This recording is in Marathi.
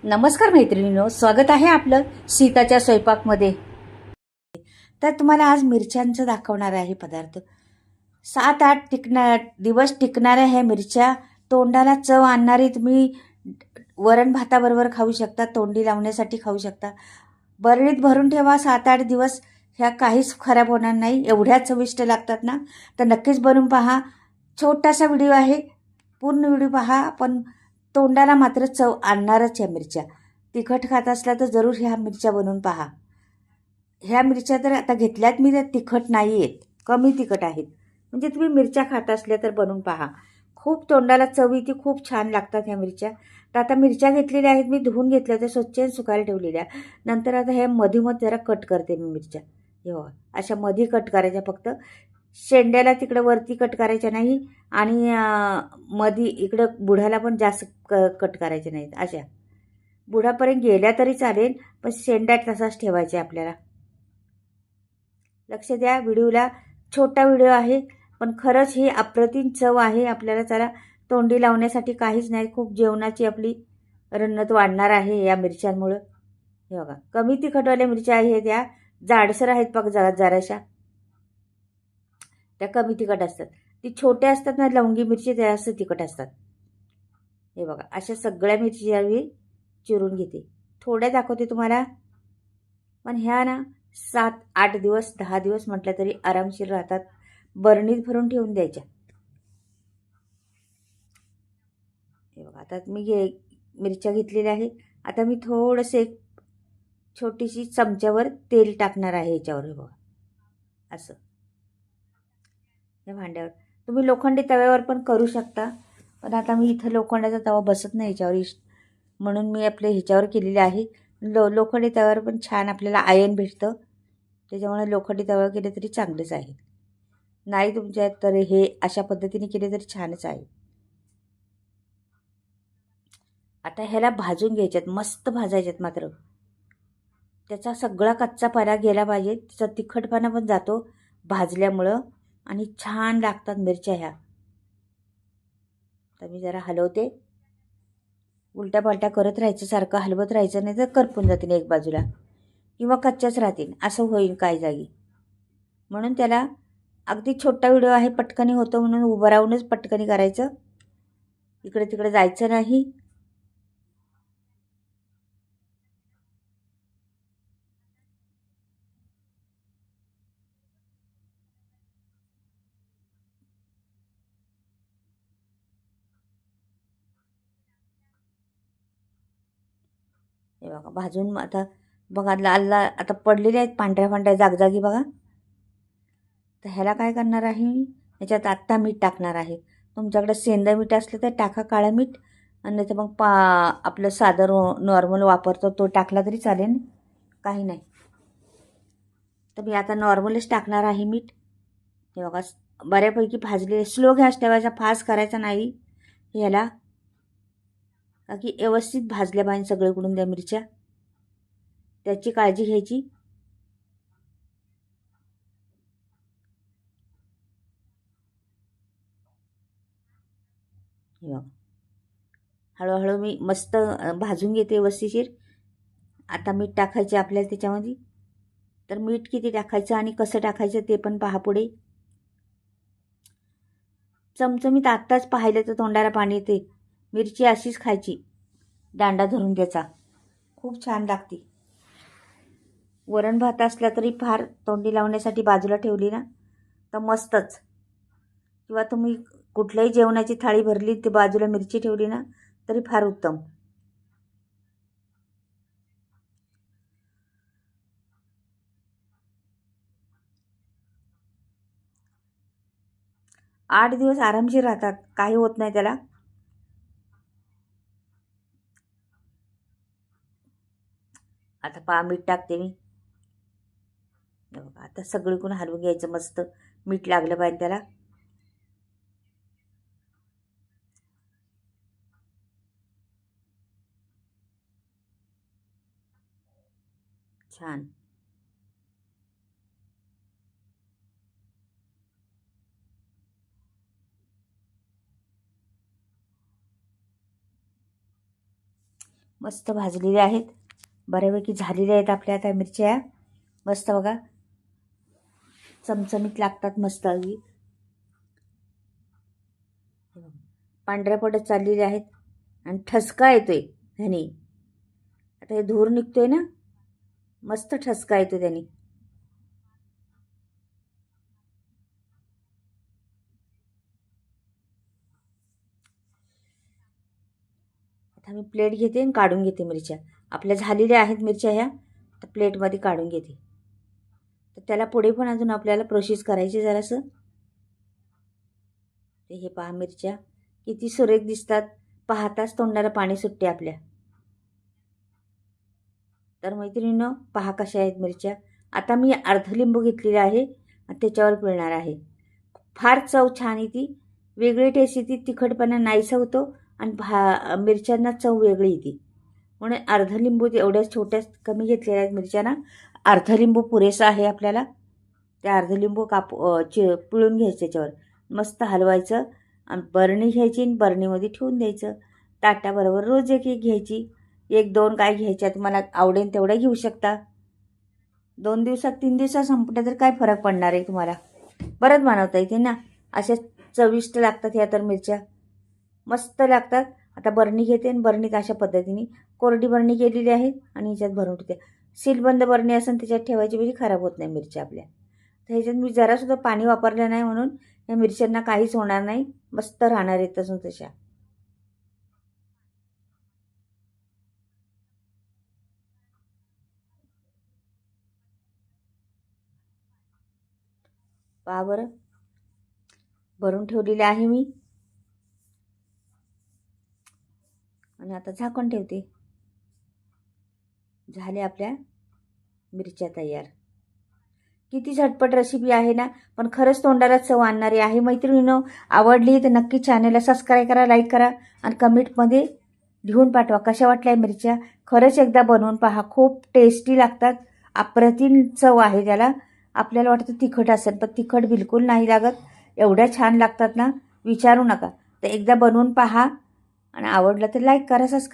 नमस्कार मैत्रिणींनो, स्वागत आहे आपलं सीताच्या स्वयंपाकमध्ये. तर तुम्हाला आज मिरच्यांचं दाखवणार आहे पदार्थ. 7-8 दिवस टिकणाऱ्या ह्या मिरच्या, तोंडाला चव आणणारी, तुम्ही वरण भाताबरोबर खाऊ शकता, तोंडी लावण्यासाठी खाऊ शकता. बरणीत भरून ठेवा 7-8 दिवस, ह्या काहीच खराब होणार नाही. एवढ्या चविष्ट लागतात ना, तर नक्कीच बनवून पहा. छोटासा व्हिडिओ आहे, पूर्ण व्हिडिओ पहा. पण तोंडाला मात्र चव आणणारच ह्या मिरच्या. तिखट खात असला तर जरूर ह्या मिरच्या बनवून पहा. ह्या मिरच्या तर आता घेतल्यात मी, तर तिखट नाही आहेत, कमी तिखट आहेत. म्हणजे तुम्ही मिरच्या खात असल्या तर बनवून पहा. खूप तोंडाला चव येते, खूप छान लागतात ह्या मिरच्या. तर आता मिरच्या घेतलेल्या आहेत मी, धुवून घेतल्या, त्या स्वच्छ सुकायला ठेवलेल्या. नंतर आता ह्या मधोमध जरा कट करते मी मिरच्या. हे बघा, अशा मध्ये कट करायच्या फक्त. शेंड्याला तिकडं वरती कट करायच्या नाही, आणि मध्ये इकडं बुडाला पण जास्त कट करायचे नाहीत. अशा बुडापर्यंत गेल्या तरी चालेल, पण शेंड्यात तसाच ठेवायचे आपल्याला. लक्ष द्या व्हिडिओला. छोटा व्हिडिओ आहे, पण खरंच ही अप्रतिम चव आहे आपल्याला. चला, तोंडी लावण्यासाठी काहीच नाही, खूप जेवणाची आपली रन्नत वाढणार आहे या मिरच्यांमुळं. हे बघा, कमी तिखटवाल्या मिरच्या आहेत, त्या जाडसर आहेत बघ, जराशा त्या कमी तिखट असतात. ती छोट्या असतात ना लवंगी मिरची, त्या जास्त तिखट असतात. हे बघा, अशा सगळ्या मिरची मी चिरून घेते. थोड्या दाखवते तुम्हाला, पण ह्या ना 7-8 दिवस 10 दिवस म्हटलं तरी आरामशीर राहतात. बरणीत भरून ठेवून द्यायच्या. हे बघा, आता मी मिरच्या घेतलेल्या आहे. आता मी थोडंसं एक छोटीशी चमच्यावर तेल टाकणार आहे ह्याच्यावर. हे बघा, असं या भांड्यावर. तुम्ही लोखंडी तव्यावर पण करू शकता, पण आता मी इथं लोखंडाचा तवा बसत नाही ह्याच्यावर, म्हणून मी आपल्या ह्याच्यावर केलेले आहे. लोखंडी तव्यावर पण छान आपल्याला आयन भेटतं, त्याच्यामुळे लोखंडी तव्यावर केले तरी चांगलेच आहे. नाही तुमच्यात तर हे अशा पद्धतीने केले तरी छानच आहे. आता ह्याला भाजून घ्यायच्यात, मस्त भाजायच्यात. मात्र त्याचा सगळा कच्चा पारा गेला पाहिजे, त्याचा तिखटपणा पण जातो भाजल्यामुळं, आणि छान लागतात मिरच्या ह्या. तर मी जरा हलवते, उलट्या पालट्या करत राहायचं, सारखं हलवत राहायचं, नाही तर करपून जातील एक बाजूला, किंवा कच्च्याच राहतील, असं होईल काही जागी. म्हणून त्याला अगदी छोटा व्हिडिओ आहे, पटकनी होतो म्हणून उभं राहूनच पटकनी करायचं, इकडे तिकडे जायचं नाही. हे बघा, भाजून आता बघा लाल आता पडलेले आहेत, पांढऱ्या पांढऱ्या जागजागी बघा. तर ह्याला काय करणार आहे मी, ह्याच्यात आत्ता मीठ टाकणार आहे. तुमच्याकडे सेंदा मीठ असलं तर टाका, काळं मीठ, आणि नाही तर मग आपलं साधं नॉर्मल वापरतो तो टाकला तरी चालेल, काही नाही. तर मी आता नॉर्मलच टाकणार आहे मीठ. हे बघा, बऱ्यापैकी भाजले. स्लो गॅस ठेवायचा, फास्ट करायचा नाही ह्याला, का की व्यवस्थित भाजल्या पाहिजे सगळीकडून त्या मिरच्या, त्याची काळजी घ्यायची. हे बघा, हळूहळू मी मस्त भाजून घेते व्यवस्थिशीर. आता मीठ टाकायचे आपल्याला त्याच्यामध्ये. तर मीठ किती टाकायचं आणि कसं टाकायचं ते पण पहा पुढे. चमचमीत आत्ताच पाहिलं तर तोंडाला पाणी येते. मिरची अशीच खायची, दांडा धरून त्याचा, खूप छान लागते. वरण भात असला तरी फार, तोंडी लावण्यासाठी बाजूला ठेवली ना तर मस्तच. किंवा तुम्ही कुठल्याही जेवणाची थाळी भरली, ती बाजूला मिरची ठेवली ना तरी फार उत्तम. 8 दिवस आरामशीर राहतात, काही होत नाही त्याला. आता मीठ टाकते मी. बघा, आता सगळीकडून हलवून घ्यायचं, मस्त मीठ लागलं पाहिजे त्याला. छान. मस्त भाजलेल्या आहेत, बऱ्यापैकी झालेल्या आहेत आपल्या आता मिरच्या. मस्त बघा, चमचमीत लागतात मस्त अगदी. पांढऱ्या पडत चाललेले आहेत आणि ठसका येतोय ह्याने. आता हे धूर निघतोय ना, मस्त ठसका येतो त्याने. आता मी प्लेट घेते आणि काढून घेते मिरच्या. आपल्या झालेल्या आहेत मिरच्या ह्या, तर प्लेटमध्ये काढून घेते. तर त्याला पुढे पण अजून आपल्याला प्रोसेस करायची जरासं. ते हे पहा मिरच्या किती सुरेख दिसतात, पाहताच तोंडाला पाणी सुटते आपल्या. तर मैत्रिणींनो, पहा कशा आहेत मिरच्या. आता मी अर्ध लिंबू घेतलेले आहे आणि त्याच्यावर पिळणार आहे. फार चव छान येते, वेगळी टेस्ट येते, तिखटपणा नाहीसा होतो आणि मिरच्यांना चव वेगळी येते. म्हणून अर्ध लिंबू एवढ्या छोट्या कमी घेतलेल्या आहेत मिरच्यांना. अर्ध लिंबू पुरेसा आहे आपल्याला. ते अर्ध लिंबू पिळून घ्यायचं, त्याच्यावर मस्त हलवायचं आणि बरणी घ्यायची आणि बरणीमध्ये ठेवून द्यायचं. ताटाबरोबर रोज एक एक घ्यायची, 1-2 काय घ्यायच्या, तुम्हाला आवडेल तेवढ्या घेऊ शकता. 2 दिवसात 3 दिवसात संपल्या तर काय फरक पडणार आहे तुम्हाला. परत बनवता येते ना. अशा चविष्ट लागतात ह्या तर मिरच्या, मस्त लागतात. आता बरणी घेते आणि बरणीत अशा पद्धतीने कोरडी बरणी केलेली आहे आणि ह्याच्यात भरून ठेवते. सीलबंद बरणी असेल त्याच्यात ठेवायची, म्हणजे खराब होत नाही मिरच्या आपल्या. तर ह्याच्यात मी जरासुद्धा पाणी वापरलं नाही, म्हणून या मिरच्यांना काहीच होणार नाही, मस्त राहणार आहेत तसून तशा. पहा बरं, भरून ठेवलेले आहे मी आणि आता झाकण ठेवते. झाले आपल्या मिरच्या तयार. किती झटपट रेसिपी आहे ना, पण खरंच तोंडाला चव आणणारी आहे. मैत्रिणींनो, आवडली तर नक्की चॅनलला सबस्क्राईब करा, लाईक करा आणि कमेंटमध्ये लिहून पाठवा कशा वाटल्या मिरच्या. खरंच एकदा बनवून पहा, खूप टेस्टी लागतात, अप्रतिम चव आहे त्याला. आपल्याला वाटतं तिखट असेल, पण तिखट बिलकुल नाही लागत, एवढ्या छान लागतात ना, विचारू नका. तर एकदा बनवून पहा आणि आवडलं तर लाईक करा, सबस्क्राईब